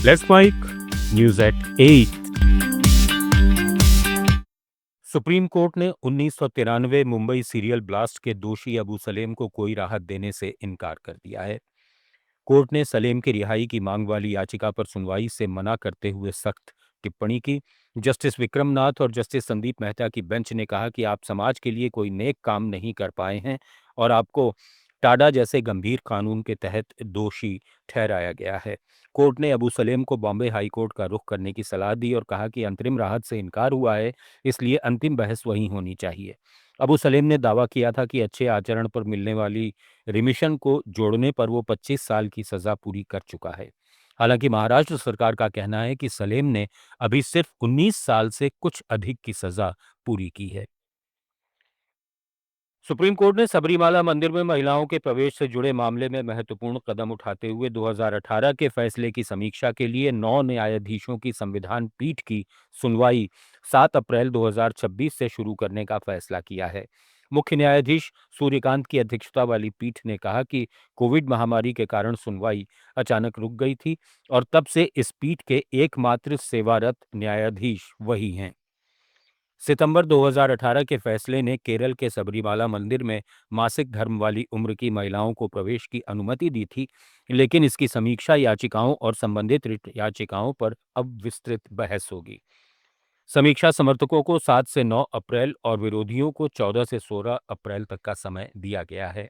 Let's mic news at 8। Supreme Court ने 1993 Mumbai serial blast के दोषी अबू सलेम को कोई राहत देने से इनकार कर दिया है। कोर्ट ने सलेम की रिहाई की मांग वाली याचिका पर सुनवाई से मना करते हुए सख्त टिप्पणी की। जस्टिस विक्रमनाथ और जस्टिस संदीप मेहता की बेंच ने कहा कि आप समाज के लिए कोई नेक काम नहीं कर पाए हैं और आपको टाडा जैसे गंभीर कानून के तहत दोषी ठहराया गया है। कोर्ट ने अबू सलेम को बॉम्बे हाई कोर्ट का रुख करने की सलाह दी और कहा कि अंतरिम राहत से इनकार हुआ है, इसलिए अंतिम बहस वहीं होनी चाहिए। अबू सलेम ने दावा किया था कि अच्छे आचरण पर मिलने वाली रिमिशन को जोड़ने पर वो 25 साल की सजा पूरी कर चुका है। हालांकि महाराष्ट्र सरकार का कहना है कि सलेम ने अभी सिर्फ 19 साल से कुछ अधिक की सजा पूरी की है। सुप्रीम कोर्ट ने सबरीमाला मंदिर में महिलाओं के प्रवेश से जुड़े मामले में महत्वपूर्ण कदम उठाते हुए 2018 के फैसले की समीक्षा के लिए 9 न्यायाधीशों की संविधान पीठ की सुनवाई 7 अप्रैल 2026 से शुरू करने का फैसला किया है। मुख्य न्यायाधीश सूर्यकांत की अध्यक्षता वाली पीठ ने कहा कि कोविड महामारी के कारण सुनवाई अचानक रुक गई थी और तब से इस पीठ के एकमात्र सेवारत न्यायाधीश वही हैं। सितंबर 2018 के फैसले ने केरल के सबरीमाला मंदिर में मासिक धर्म वाली उम्र की महिलाओं को प्रवेश की अनुमति दी थी, लेकिन इसकी समीक्षा याचिकाओं और संबंधित रिट याचिकाओं पर अब विस्तृत बहस होगी। समीक्षा समर्थकों को 7 से 9 अप्रैल और विरोधियों को 14 से 16 अप्रैल तक का समय दिया गया है।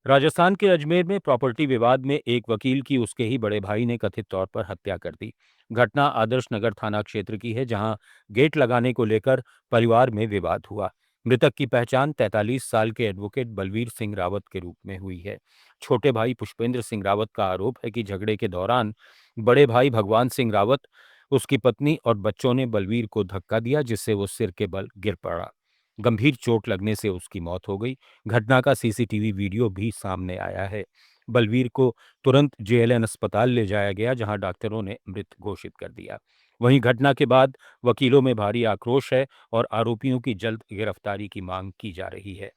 राजस्थान के अजमेर में प्रॉपर्टी विवाद में एक वकील की उसके ही बड़े भाई ने कथित तौर पर हत्या कर दी। घटना आदर्श नगर थाना क्षेत्र की है, जहां गेट लगाने को लेकर परिवार में विवाद हुआ। मृतक की पहचान 43 साल के एडवोकेट बलवीर सिंह रावत के रूप में हुई है। छोटे भाई पुष्पेंद्र सिंह रावत का आरोप है कि झगड़े के दौरान बड़े भाई भगवान सिंह रावत, उसकी पत्नी और बच्चों ने बलवीर को धक्का दिया, जिससे वो सिर के बल गिर पड़ा। गंभीर चोट लगने से उसकी मौत हो गई। घटना का सीसीटीवी वीडियो भी सामने आया है। बलवीर को तुरंत जेएलएन अस्पताल ले जाया गया, जहां डॉक्टरों ने मृत घोषित कर दिया। वहीं घटना के बाद वकीलों में भारी आक्रोश है और आरोपियों की जल्द गिरफ्तारी की मांग की जा रही है।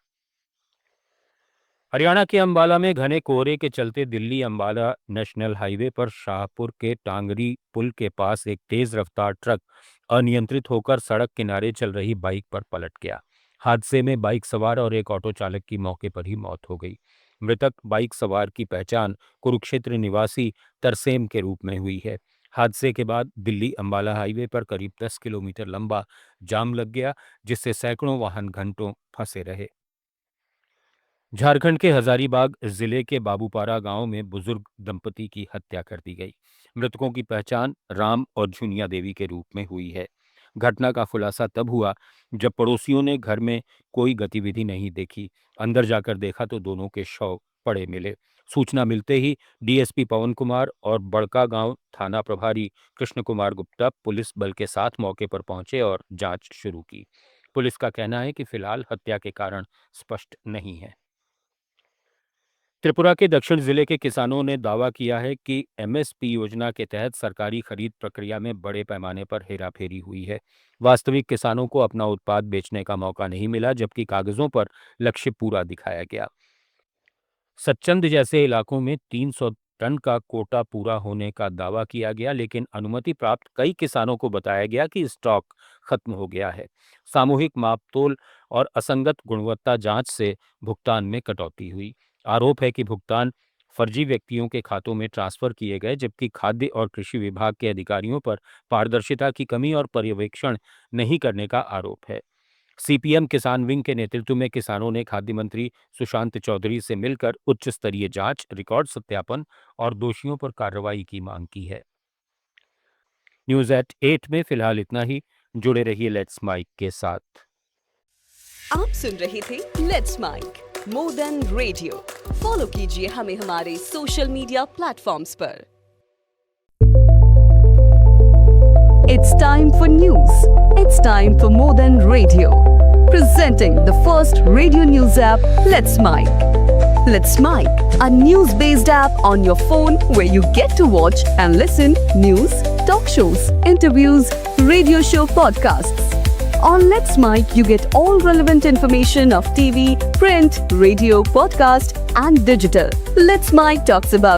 हरियाणा के अंबाला में घने कोहरे के चलते दिल्ली अंबाला नेशनल हाईवे पर शाहपुर के टांगरी पुल के पास एक तेज रफ्तार ट्रक अनियंत्रित होकर सड़क किनारे चल रही बाइक पर पलट गया। हादसे में बाइक सवार और एक ऑटो चालक की मौके पर ही मौत हो गई। मृतक बाइक सवार की पहचान कुरुक्षेत्र निवासी तरसेम के रूप में हुई है। हादसे के बाद दिल्ली अंबाला हाईवे पर करीब 10 किलोमीटर लंबा जाम लग गया, जिससे सैकड़ों वाहन घंटों फंसे रहे। झारखंड के हजारीबाग जिले के बाबूपारा गांव में बुजुर्ग दंपति की हत्या कर दी गई। मृतकों की पहचान राम और झुनिया देवी के रूप में हुई है। घटना का खुलासा तब हुआ जब पड़ोसियों ने घर में कोई गतिविधि नहीं देखी। अंदर जाकर देखा तो दोनों के शव पड़े मिले। सूचना मिलते ही डीएसपी पवन कुमार और बड़का गांव थाना प्रभारी कृष्ण कुमार गुप्ता पुलिस बल के साथ मौके पर पहुंचे और जांच शुरू की। पुलिस का कहना है कि फिलहाल हत्या के कारण स्पष्ट नहीं है। त्रिपुरा के दक्षिण जिले के किसानों ने दावा किया है कि एमएसपी योजना के तहत सरकारी खरीद प्रक्रिया में बड़े पैमाने पर हेराफेरी हुई है। वास्तविक किसानों को अपना उत्पाद बेचने का मौका नहीं मिला, जबकि कागजों पर लक्ष्य पूरा दिखाया गया। सच्चंद जैसे इलाकों में 300 टन का कोटा पूरा होने का दावा किया गया, लेकिन अनुमति प्राप्त कई किसानों को बताया गया कि स्टॉक खत्म हो गया है। सामूहिक मापतोल और असंगत गुणवत्ता जांच से भुगतान में कटौती हुई। आरोप है कि भुगतान फर्जी व्यक्तियों के खातों में ट्रांसफर किए गए, जबकि खाद्य और कृषि विभाग के अधिकारियों पर पारदर्शिता की कमी और पर्यवेक्षण नहीं करने का आरोप है। सीपीएम किसान विंग के नेतृत्व में किसानों ने खाद्य मंत्री सुशांत चौधरी से मिलकर उच्च स्तरीय जांच, रिकॉर्ड सत्यापन और दोषियों पर कार्रवाई की मांग की है। न्यूज एट 8 में फिलहाल इतना ही। जुड़े रहिए लेट्स माइक के साथ। आप सुन रहे थे let's mic more than radio. Follow कीजिए हमें हमारे सोशल मीडिया प्लेटफॉर्म्स पर। It's time for news. It's time for More Than Radio. Presenting the first radio news app, Let's Mic. Let's Mic, a news-based app on your phone where you get to watch and listen news, talk shows, interviews, radio show podcasts. On Let's Mic, you get all relevant information of TV, print, radio, podcast, and digital. Let's Mic talks about